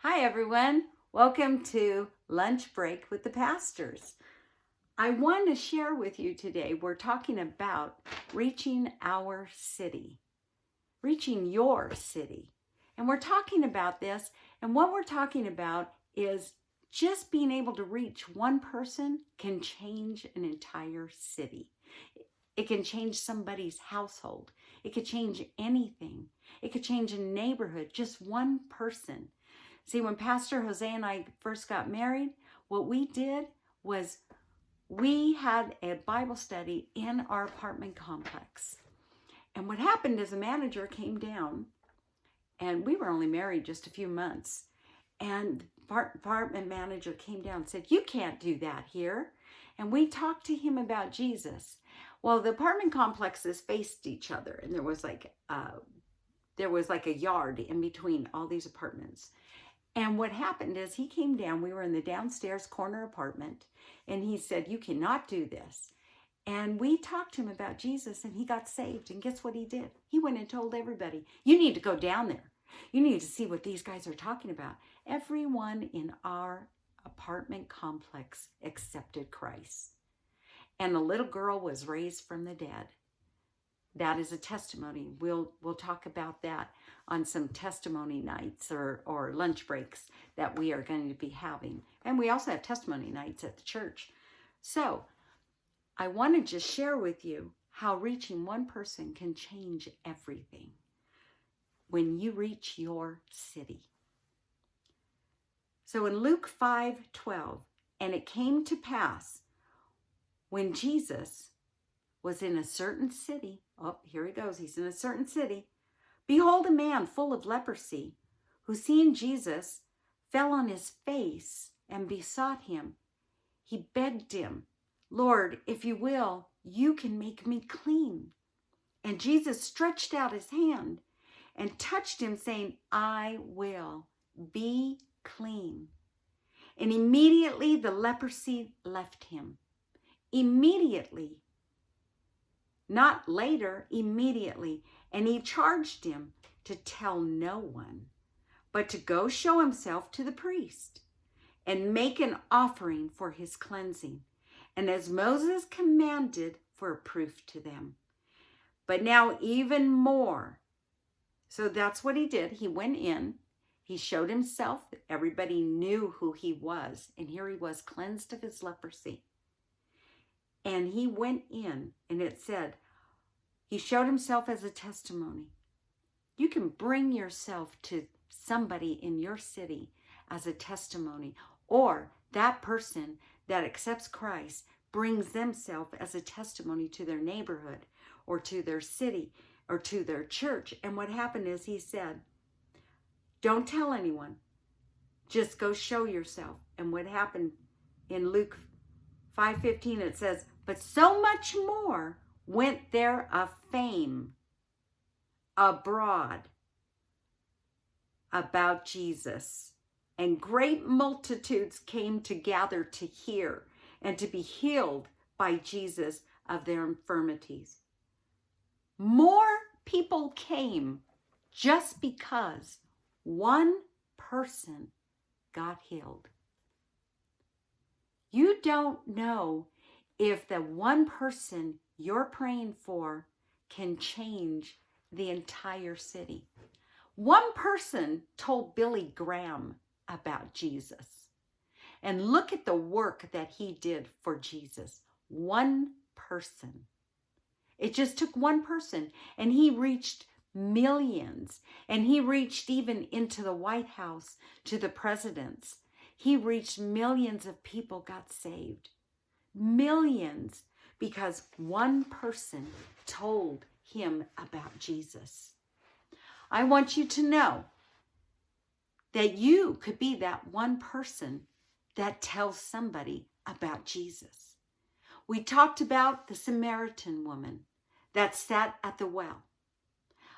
Hi, everyone. Welcome to Lunch Break with the Pastors. I want to share with you today, we're talking about reaching our city, reaching your city. And we're talking about this, and what we're talking about is just being able to reach one person can change an entire city. It can change somebody's household. It could change anything. It could change a neighborhood, just one person. See, when Pastor Jose and I first got married, what we did was we had a Bible study in our apartment complex. And what happened is a manager came down, and we were only married just a few months. And the apartment manager came down and said, "You can't do that here." And we talked to him about Jesus. Well, the apartment complexes faced each other, and there was like a yard in between all these apartments. And what happened is he came down, we were in the downstairs corner apartment, and he said, "You cannot do this." And we talked to him about Jesus, and he got saved. And guess what he did? He went and told everybody, "You need to go down there. You need to see what these guys are talking about." Everyone in our apartment complex accepted Christ. And a little girl was raised from the dead. That is a testimony. We'll talk about that on some testimony nights or lunch breaks that we are going to be having. And we also have testimony nights at the church. So I want to just share with you how reaching one person can change everything when you reach your city. So in Luke 5:12, "And it came to pass when Jesus was in a certain city," oh, here he goes, he's in a certain city, "behold, a man full of leprosy, who seeing Jesus, fell on his face and besought him. He begged him, 'Lord, if you will, you can make me clean.' And Jesus stretched out his hand and touched him, saying, 'I will, be clean.' And immediately the leprosy left him." Immediately. Not later, immediately. "And he charged him to tell no one, but to go show himself to the priest and make an offering for his cleansing, and as Moses commanded, for a proof to them. But now even more." So that's what he did. He went in, he showed himself. Everybody knew who he was. And here he was, cleansed of his leprosy. And he went in, and it said, he showed himself as a testimony. You can bring yourself to somebody in your city as a testimony, or that person that accepts Christ brings themselves as a testimony to their neighborhood or to their city or to their church. And what happened is he said, "Don't tell anyone. Just go show yourself." And what happened in Luke 5:15, it says, "But so much more went there of fame abroad about Jesus, and great multitudes came to gather to hear and to be healed by Jesus of their infirmities." More people came just because one person got healed. You don't know if the one person you're praying for can change the entire city. One person told Billy Graham about Jesus. And look at the work that he did for Jesus. One person. It just took one person, and he reached millions. And he reached even into the White House to the presidents. He reached millions of people got saved. Millions, because one person told him about Jesus. I want you to know that you could be that one person that tells somebody about Jesus. We talked about the Samaritan woman that sat at the well.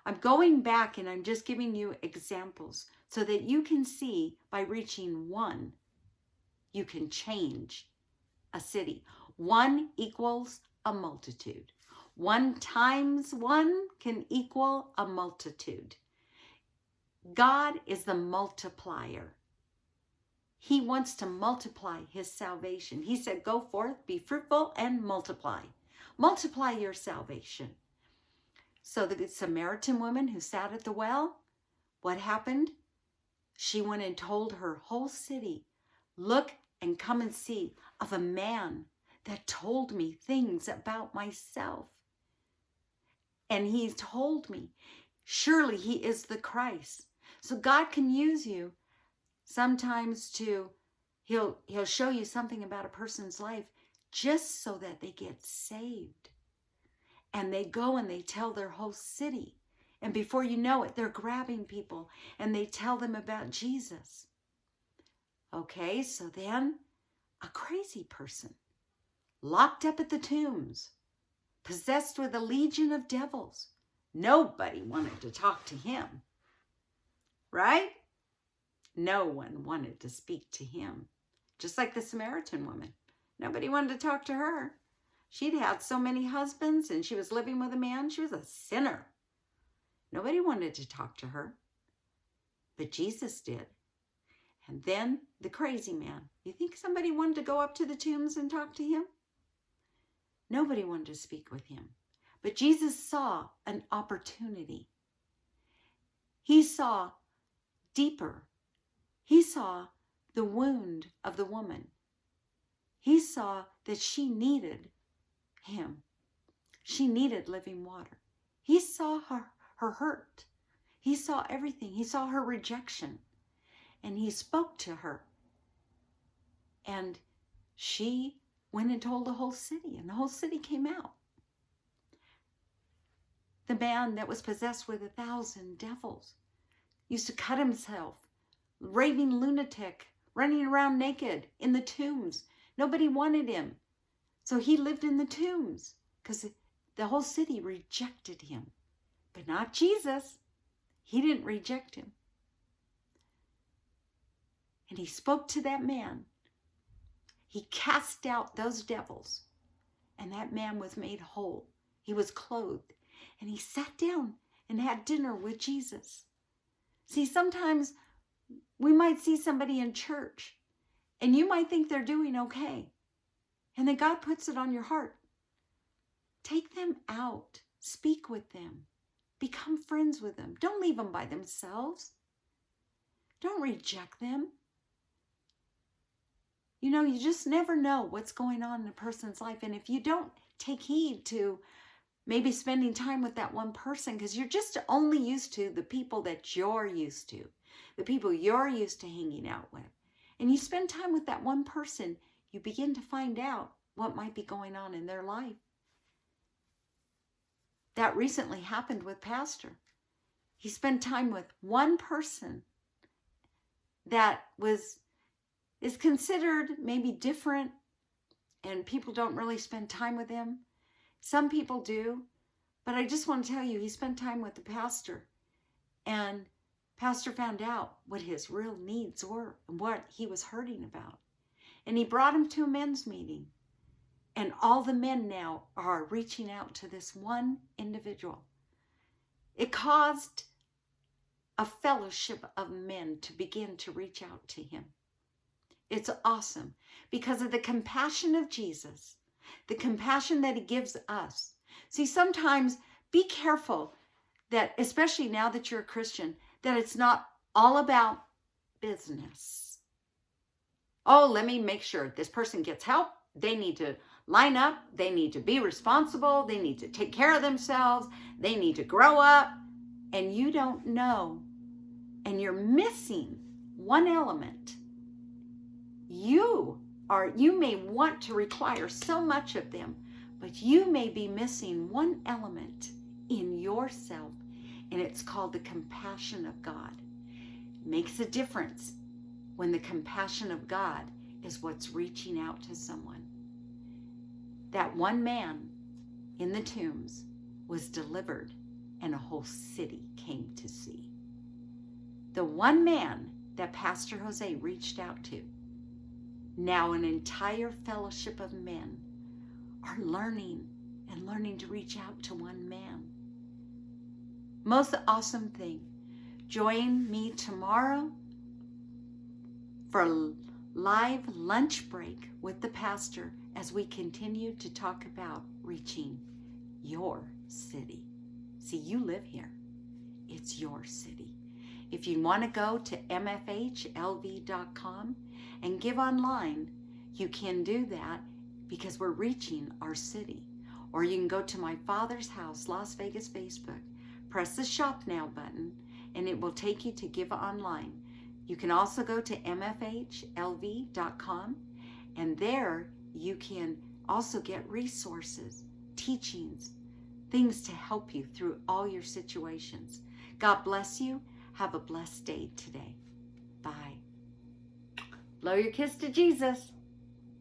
I'm going back and I'm just giving you examples so that you can see by reaching one, you can change a city. One equals a multitude. One times one can equal a multitude. God is the multiplier. He wants to multiply his salvation. He said, go forth, be fruitful, and multiply. Multiply your salvation. So the Samaritan woman who sat at the well, what happened? She went and told her whole city, look and come and see of a man that told me things about myself. And he told me, surely he is the Christ. So God can use you sometimes to, he'll show you something about a person's life just so that they get saved. And they go and they tell their whole city. And before you know it, they're grabbing people and they tell them about Jesus. Okay, so then a crazy person, locked up at the tombs, possessed with a legion of devils. Nobody wanted to talk to him, right? No one wanted to speak to him. Just like the Samaritan woman. Nobody wanted to talk to her. She'd had so many husbands and she was living with a man. She was a sinner. Nobody wanted to talk to her. But Jesus did. And then the crazy man. You think somebody wanted to go up to the tombs and talk to him? Nobody wanted to speak with him. But Jesus saw an opportunity. He saw deeper. He saw the wound of the woman. He saw that she needed him. She needed living water. He saw her hurt. He saw everything. He saw her rejection. And he spoke to her. And she went and told the whole city, and the whole city came out. The man that was possessed with 1,000 devils used to cut himself, raving lunatic, running around naked in the tombs. Nobody wanted him. So he lived in the tombs because the whole city rejected him. But not Jesus. He didn't reject him. And he spoke to that man. He cast out those devils. And that man was made whole. He was clothed. And he sat down and had dinner with Jesus. See, sometimes we might see somebody in church and you might think they're doing okay. And then God puts it on your heart. Take them out. Speak with them. Become friends with them. Don't leave them by themselves. Don't reject them. You know, you just never know what's going on in a person's life. And if you don't take heed to maybe spending time with that one person, because you're just only used to the people that you're used to, the people you're used to hanging out with. And you spend time with that one person, you begin to find out what might be going on in their life. That recently happened with Pastor. He spent time with one person that is considered maybe different, and people don't really spend time with him. Some people do, but I just want to tell you, he spent time with the pastor, and Pastor found out what his real needs were and what he was hurting about. And he brought him to a men's meeting. And all the men now are reaching out to this one individual. It caused a fellowship of men to begin to reach out to him. It's awesome because of the compassion of Jesus, the compassion that he gives us. See, sometimes be careful that, especially now that you're a Christian, that it's not all about business. Oh, let me make sure this person gets help. They need to line up. They need to be responsible. They need to take care of themselves. They need to grow up. And you don't know. And you're missing one element. You may want to require so much of them, but you may be missing one element in yourself, and it's called the compassion of God. It makes a difference when the compassion of God is what's reaching out to someone. That one man in the tombs was delivered, and a whole city came to see. The one man that Pastor Jose reached out to, now an entire fellowship of men are learning to reach out to one man. Most awesome thing. Join me tomorrow for live lunch break with the pastor as we continue to talk about reaching your city. See, you live here. It's your city. If you want to go to mfhlv.com and give online, you can do that because we're reaching our city. Or you can go to my Father's House, Las Vegas Facebook, press the Shop Now button, and it will take you to give online. You can also go to mfhlv.com, and there you can also get resources, teachings, things to help you through all your situations. God bless you. Have a blessed day today. Bye. Blow your kiss to Jesus.